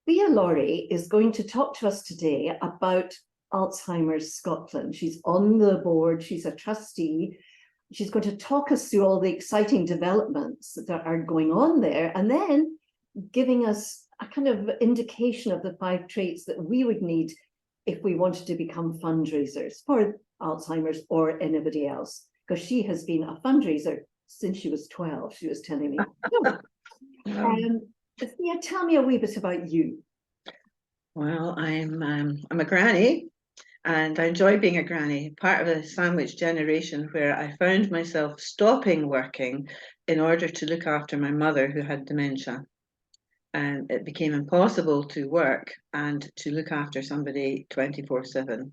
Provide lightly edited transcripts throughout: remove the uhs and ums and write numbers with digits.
Thea Laurie is going to talk to us today about Alzheimer's Scotland. She's on the board, she's a trustee. She's going to talk us through all the exciting developments that are going on there, and then giving us a kind of indication of the 5 traits that we would need if we wanted to become fundraisers for Alzheimer's or anybody else. Because she has been a fundraiser since she was 12, she was telling me. Thea, tell me a wee bit about you. Well, I'm a granny, and I enjoy being a granny, part of a sandwich generation where I found myself stopping working in order to look after my mother who had dementia. And it became impossible to work and to look after somebody 24/7.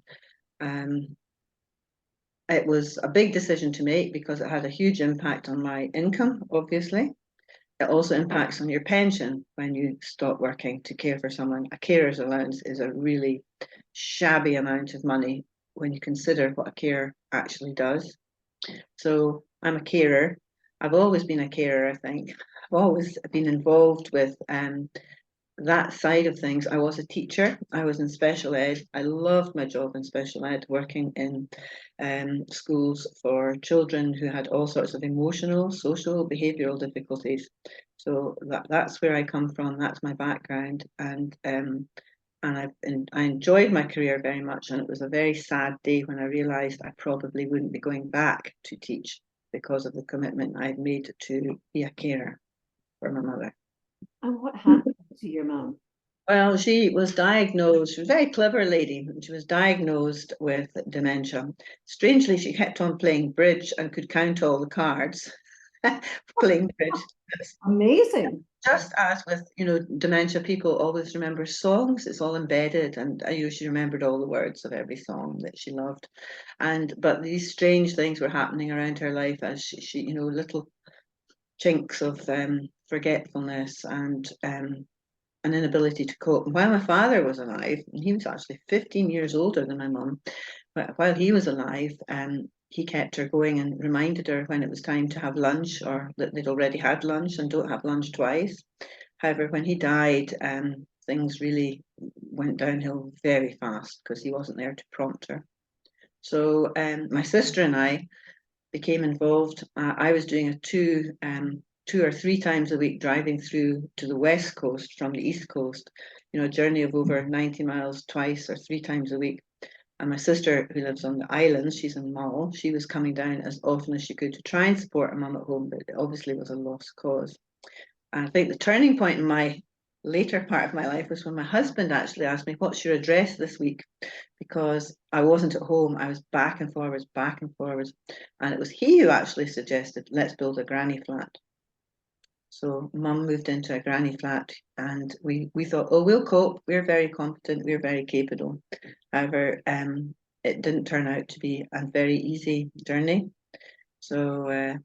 It was a big decision to make because it had a huge impact on my income, obviously. It also impacts on your pension when you stop working to care for someone. A carer's allowance is a really shabby amount of money when you consider what a carer actually does. So I'm a carer. I've always been a carer, I think. I've always been involved with that side of things. I was a teacher. I was in special ed. I loved my job in special ed, working in schools for children who had all sorts of emotional, social, behavioural difficulties. So that's where I come from. That's my background, and I enjoyed my career very much. And it was a very sad day when I realised I probably wouldn't be going back to teach because of the commitment I'd made to be a carer for my mother. And what happened to your mum? Well, she was diagnosed, she was a very clever lady, and she was diagnosed with dementia. Strangely, she kept on playing bridge and could count all the cards playing bridge. Amazing. Just as with, dementia, people always remember songs. It's all embedded, and she remembered all the words of every song that she loved. But these strange things were happening around her life as she little chinks of forgetfulness and an inability to cope. And while my father was alive, and he was actually 15 years older than my mum, but while he was alive, he kept her going and reminded her when it was time to have lunch, or that they'd already had lunch and don't have lunch twice. However, when he died, things really went downhill very fast because he wasn't there to prompt her. So my sister and I became involved. I was doing a 2 or 3 times a week driving through to the west coast from the east coast, a journey of over 90 miles twice or 3 times a week. And my sister, who lives on the islands, she's in Mull, she was coming down as often as she could to try and support her mum at home, but it obviously was a lost cause. And I think the turning point in my later part of my life was when my husband actually asked me, "What's your address this week?" Because I wasn't at home. I was back and forwards. And it was he who actually suggested, let's build a granny flat. So mum moved into a granny flat, and we thought, oh, we'll cope. We're very competent. We're very capable. However, it didn't turn out to be a very easy journey. So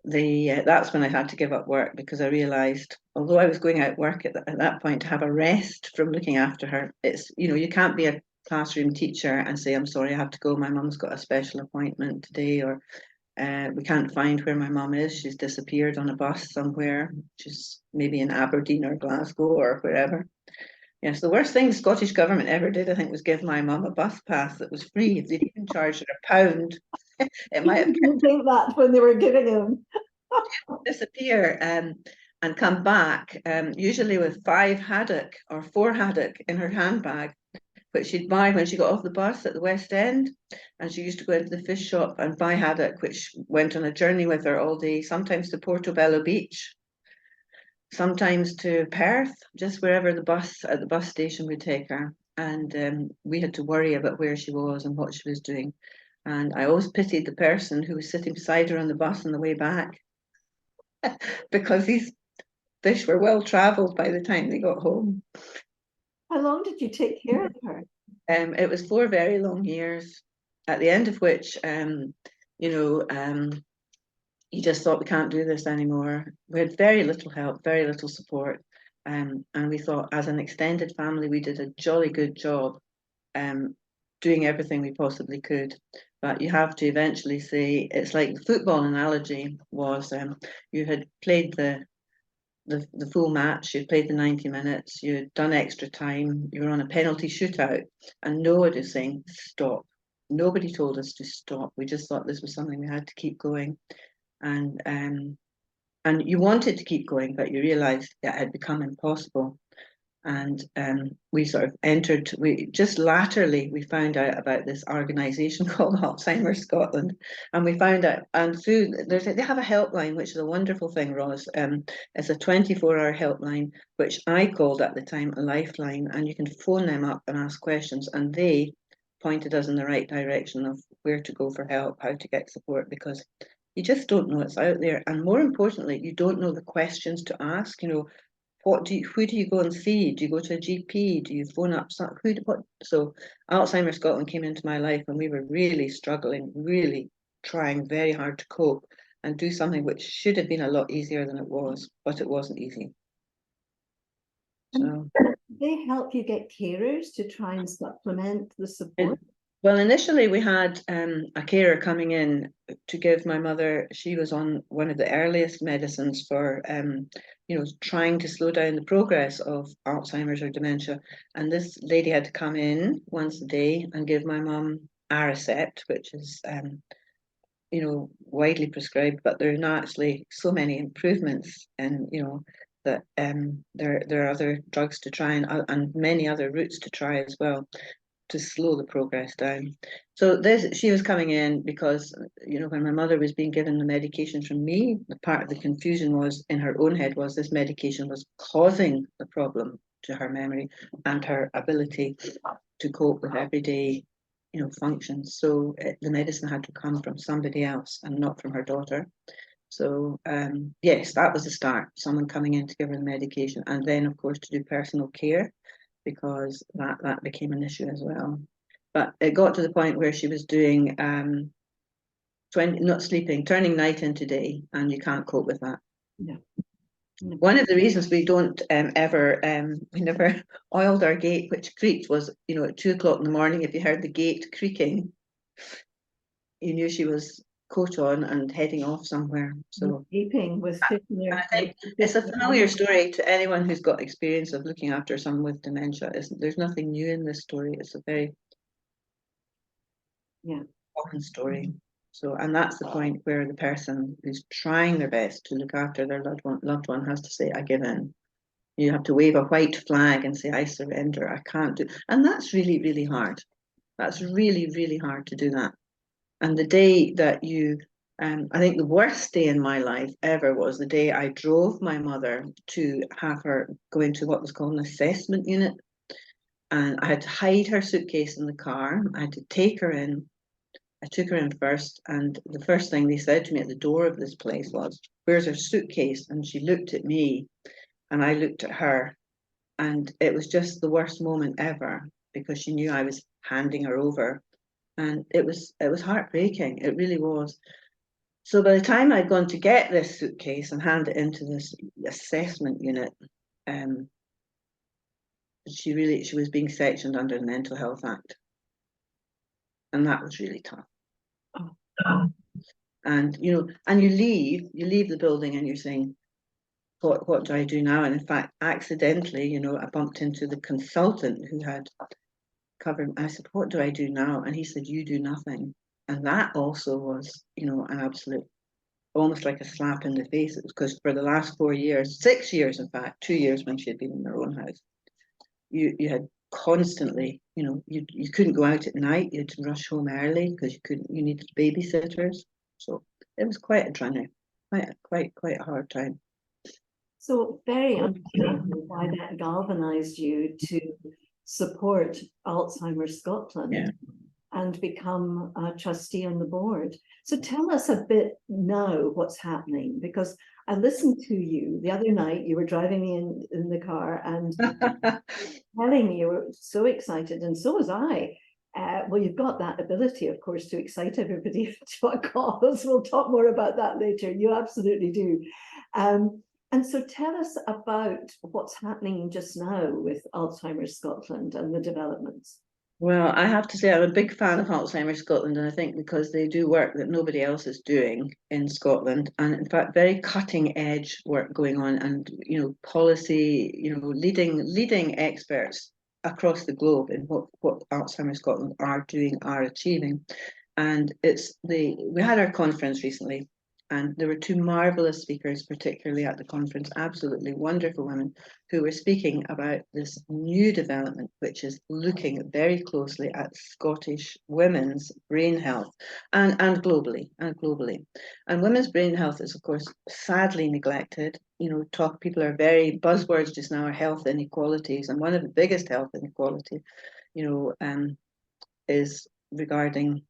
that's when I had to give up work, because I realised, although I was going out work at that point to have a rest from looking after her, it's, you can't be a classroom teacher and say, I'm sorry, I have to go. My mum's got a special appointment today, or we can't find where my mum is. She's disappeared on a bus somewhere. She's maybe in Aberdeen or Glasgow or wherever. Yes, the worst thing the Scottish government ever did, I think, was give my mum a bus pass that was free. If they'd even charged her £1, it might have didn't think that when they were giving him. disappear and come back, usually with 5 haddock or 4 haddock in her handbag, which she'd buy when she got off the bus at the West End. And she used to go into the fish shop and buy haddock, which went on a journey with her all day, sometimes to Portobello Beach, sometimes to Perth, just wherever the bus at the bus station would take her. And we had to worry about where she was and what she was doing. And I always pitied the person who was sitting beside her on the bus on the way back, because these fish were well travelled by the time they got home. How long did you take care of her? It was 4 very long years, at the end of which, you just thought, we can't do this anymore. We had very little help, very little support. And we thought, as an extended family, we did a jolly good job doing everything we possibly could. But you have to eventually say, it's like the football analogy was, you had played the the full match, you'd played the 90 minutes, you'd done extra time, you were on a penalty shootout, and nobody was saying stop. Nobody told us to stop. We just thought this was something we had to keep going. And you wanted to keep going, but you realized it had become impossible. And we sort of entered, we just latterly, we found out about this organisation called Alzheimer Scotland. And we found out, and through, they have a helpline, which is a wonderful thing, Ros. It's a 24-hour helpline, which I called at the time a lifeline. And you can phone them up and ask questions. And they pointed us in the right direction of where to go for help, how to get support, because you just don't know it's out there. And more importantly, you don't know the questions to ask, who do you go and see? Do you go to a GP? Do you phone up some, what? So Alzheimer Scotland came into my life when we were really struggling, really trying very hard to cope and do something which should have been a lot easier than it was, but it wasn't easy. So they help you get carers to try and supplement the support? Well, initially we had a carer coming in to give my mother, she was on one of the earliest medicines for, trying to slow down the progress of Alzheimer's or dementia. And this lady had to come in once a day and give my mum Aricept, which is, widely prescribed, but there are not actually so many improvements and, that there are other drugs to try and many other routes to try as well, to slow the progress down. So she was coming in because, when my mother was being given the medication from me, the part of the confusion was in her own head was this medication was causing the problem to her memory and her ability to cope with everyday, functions. So the medicine had to come from somebody else and not from her daughter. So yes, that was the start, someone coming in to give her the medication, and then of course to do personal care, because that became an issue as well. But it got to the point where she was doing not sleeping, turning night into day, and you can't cope with that. Yeah. One of the reasons we don't we never oiled our gate, which creaked, was, at 2 o'clock in the morning, if you heard the gate creaking, you knew she was coat on and heading off somewhere. So sleeping with 50 I think it's a familiar story to anyone who's got experience of looking after someone with dementia. There's nothing new in this story. It's a very common story. So, and that's the point where the person who's trying their best to look after their loved one has to say, I give in. You have to wave a white flag and say, I surrender, I can't do. And that's really, really hard. That's really, really hard to do that. And the day that I think the worst day in my life ever was the day I drove my mother to have her go into what was called an assessment unit. And I had to hide her suitcase in the car. I had to take her in. I took her in first, and the first thing they said to me at the door of this place was, where's her suitcase? And she looked at me, and I looked at her, and it was just the worst moment ever, because she knew I was handing her over. And it was heartbreaking. It really was. So by the time I'd gone to get this suitcase and hand it into this assessment unit, she was being sectioned under the Mental Health Act. And that was really tough. Oh. And you leave the building and you're saying, what do I do now? And in fact, accidentally, I bumped into the consultant who had covered. I said, what do I do now? And he said, you do nothing. And that also was, an absolute, almost like a slap in the face. It was because for the last 4 years, 6 years, in fact, 2 years when she had been in her own house, you had constantly, you couldn't go out at night. You had to rush home early because you needed babysitters. So it was quite a journey, quite a hard time. So very understandable why that galvanized you to support Alzheimer's Scotland and become a trustee on the board. So tell us a bit now what's happening, because I listened to you the other night. You were driving me in the car and telling me you were so excited, and so was I. Well, you've got that ability, of course, to excite everybody to a cause. We'll talk more about that later. You absolutely do. And so tell us about what's happening just now with Alzheimer's Scotland and the developments. Well, I have to say I'm a big fan of Alzheimer Scotland, and I think because they do work that nobody else is doing in Scotland, and in fact, very cutting edge work going on, and policy, leading experts across the globe in what Alzheimer Scotland are doing, are achieving. And we had our conference recently, and there were two marvelous speakers, particularly at the conference, absolutely wonderful women who were speaking about this new development, which is looking very closely at Scottish women's brain health and globally. And women's brain health is, of course, sadly neglected. People are very buzzwords just now are health inequalities, and one of the biggest health inequality, is regarding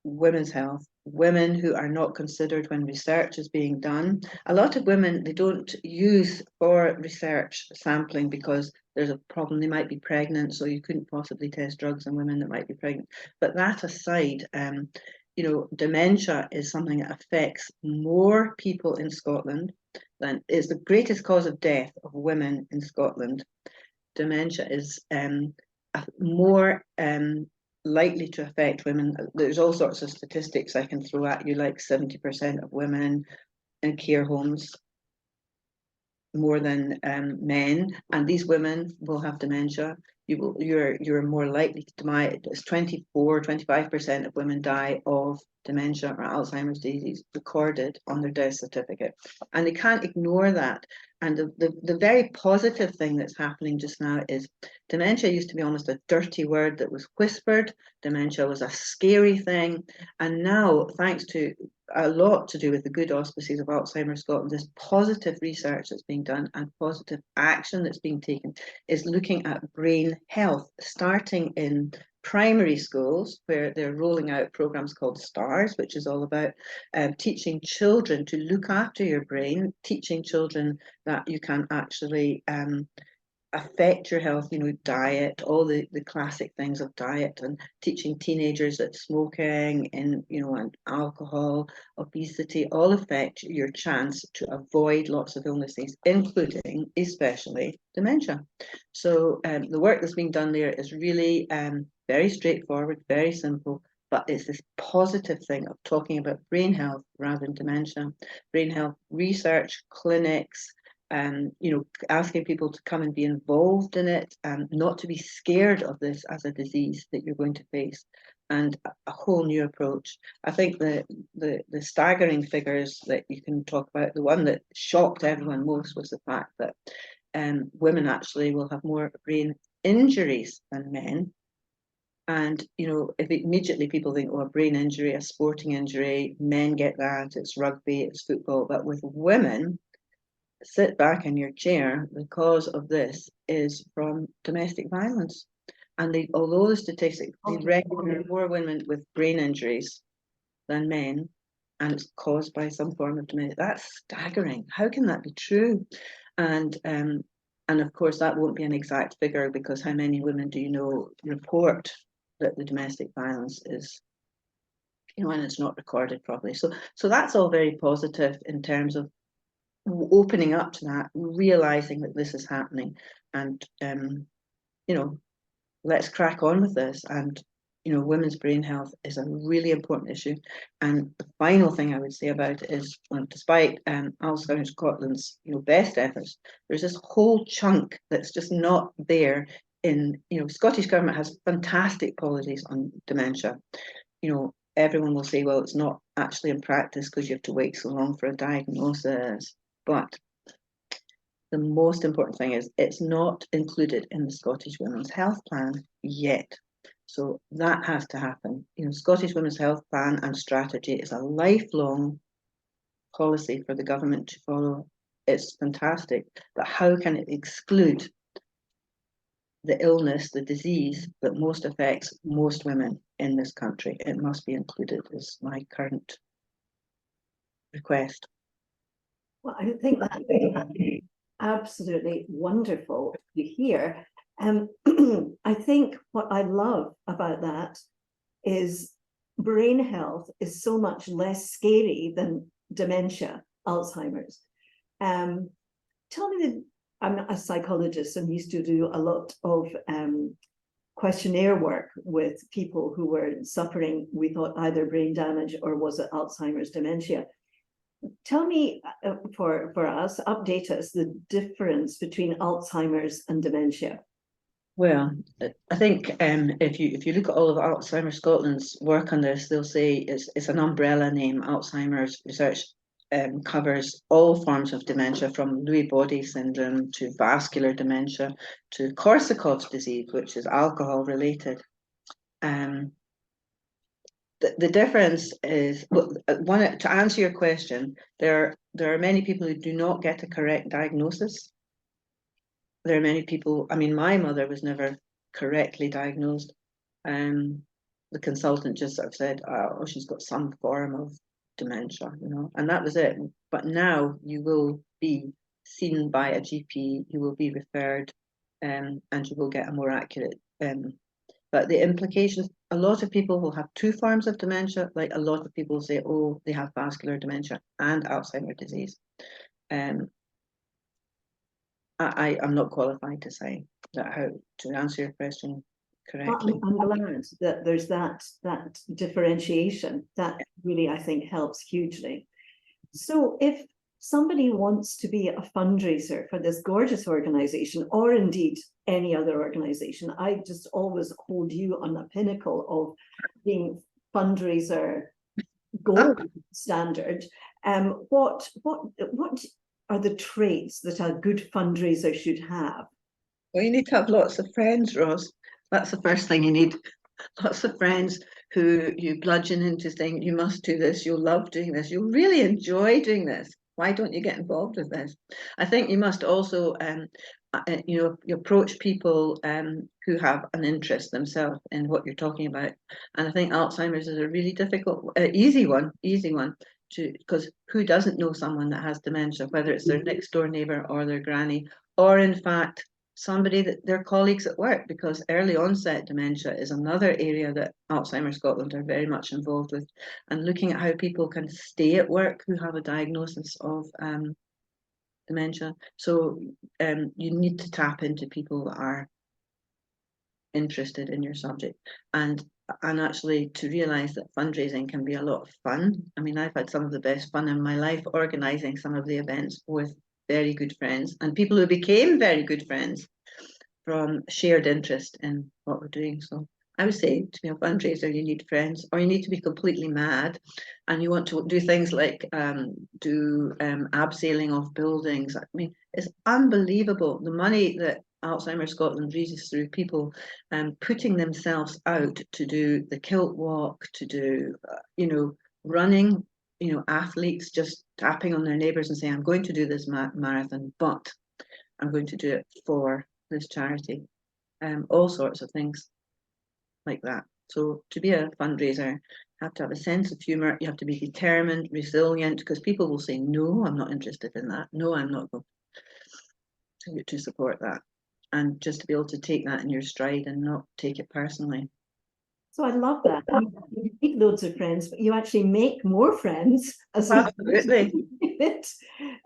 women's health, women who are not considered when research is being done. A lot of women, they don't use for research sampling because there's a problem. They might be pregnant, so you couldn't possibly test drugs on women that might be pregnant. But that aside, dementia is something that affects more people in Scotland than is the greatest cause of death of women in Scotland. Dementia is more likely to affect women. There's all sorts of statistics I can throw at you, like 70% of women in care homes more than men, and these women will have dementia. You're more likely to die. It's 25% of women die of dementia or Alzheimer's disease recorded on their death certificate, and they can't ignore that. And the very positive thing that's happening just now is dementia used to be almost a dirty word that was whispered. Dementia was a scary thing, and now, thanks to a lot to do with the good auspices of Alzheimer's Scotland, this positive research that's being done and positive action that's being taken is looking at brain health, starting in primary schools, where they're rolling out programs called STARS, which is all about teaching children to look after your brain, teaching children that you can actually affect your health, diet, all the classic things of diet, and teaching teenagers that smoking and alcohol, obesity, all affect your chance to avoid lots of illnesses, including especially dementia. So the work that's being done there is really very straightforward, very simple, but it's this positive thing of talking about brain health rather than dementia. Brain health research, clinics, asking people to come and be involved in it, and not to be scared of this as a disease that you're going to face, and a whole new approach. I think the staggering figures that you can talk about, the one that shocked everyone most was the fact that women actually will have more brain injuries than men. And if immediately people think, oh, a brain injury, a sporting injury, men get that, it's rugby, it's football. But with women, sit back in your chair, the cause of this is from domestic violence. And although the statistics, they reckon there are more women with brain injuries than men, and it's caused by some form of domestic, that's staggering. How can that be true? And of course, that won't be an exact figure, because how many women do you know report that the domestic violence is, and it's not recorded properly. So that's all very positive in terms of opening up to that, realizing that this is happening, and let's crack on with this. And women's brain health is a really important issue. And the final thing I would say about it is, despite Alzheimer's Scotland's best efforts, there's this whole chunk that's just not there. In Scottish government has fantastic policies on dementia. Everyone will say, well, it's not actually in practice because you have to wait so long for a diagnosis. But the most important thing is it's not included in the Scottish Women's Health Plan yet. So that has to happen. Scottish Women's Health Plan and strategy is a lifelong policy for the government to follow. It's fantastic, but how can it exclude the illness, the disease that most affects most women in this country? It must be included, is my current request. Well, I think that's absolutely wonderful to hear. I think what I love about that is brain health is so much less scary than dementia, Alzheimer's. Tell me, I'm a psychologist and used to do a lot of questionnaire work with people who were suffering, we thought, either brain damage or was it Alzheimer's dementia. Tell me, for us, update us the difference between Alzheimer's and dementia. Well, I think if you look at all of Alzheimer Scotland's work on this, they'll say it's an umbrella name. Alzheimer's research covers all forms of dementia, from Lewy body syndrome to vascular dementia to Korsakoff's disease, which is alcohol related. The difference is, well, to answer your question, there are many people who do not get a correct diagnosis. There are many people, I mean, my mother was never correctly diagnosed. The consultant just sort of said, oh, she's got some form of dementia, you know, and that was it. But now you will be seen by a GP, you will be referred, and you will get a more accurate. But the implications, a lot of people will have two forms of dementia, like a lot of people say, oh, they have vascular dementia and Alzheimer's disease. I'm not qualified to say that, how to answer your question correctly. I'm glad that there's that differentiation. That really, I think, helps hugely. So if somebody wants to be a fundraiser for this gorgeous organization, or indeed any other organization, I just always hold you on the pinnacle of being fundraiser gold standard. What are the traits that a good fundraiser should have? Well, you need to have lots of friends, Ros. That's the first thing you need. Lots of friends who you bludgeon into saying, you must do this, you'll love doing this, you'll really enjoy doing this. Why don't you get involved with this? I think you must also, you approach people who have an interest themselves in what you're talking about. And I think Alzheimer's is a really difficult, easy one, because who doesn't know someone that has dementia, whether it's their next door neighbour or their granny, or in fact, somebody that their colleagues at work, because early onset dementia is another area that Alzheimer Scotland are very much involved with, and looking at how people can stay at work who have a diagnosis of dementia. So you need to tap into people that are interested in your subject, and actually to realise that fundraising can be a lot of fun. I mean, I've had some of the best fun in my life organising some of the events with very good friends and people who became very good friends from shared interest in what we're doing. So I would say, to be a fundraiser, you need friends, or you need to be completely mad and you want to do things like abseiling off buildings. I mean, it's unbelievable the money that Alzheimer Scotland raises through people putting themselves out to do the kilt walk, to do, running, athletes just tapping on their neighbours and saying, I'm going to do this marathon, but I'm going to do it for this charity. All sorts of things like that. So to be a fundraiser, you have to have a sense of humour, you have to be determined, resilient, because people will say, no, I'm not interested in that. No, I'm not going to support that. And just to be able to take that in your stride and not take it personally. So I love that. You meet loads of friends, but you actually make more friends as absolutely.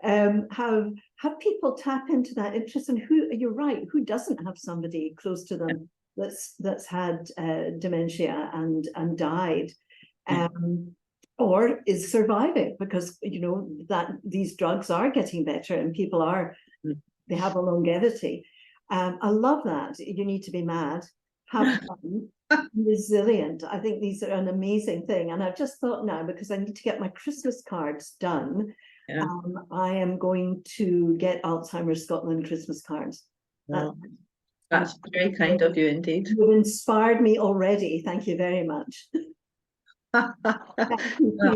Have people tap into that interest, and you're right, who doesn't have somebody close to them that's had dementia and died, or is surviving, because that these drugs are getting better and people they have a longevity. I love that. You need to be mad, have fun, resilient. I think these are an amazing thing. And I've just thought now, because I need to get my Christmas cards done, I am going to get Alzheimer's Scotland Christmas cards. Well, that's very kind of you indeed. You've inspired me already. Thank you very much. Thank you.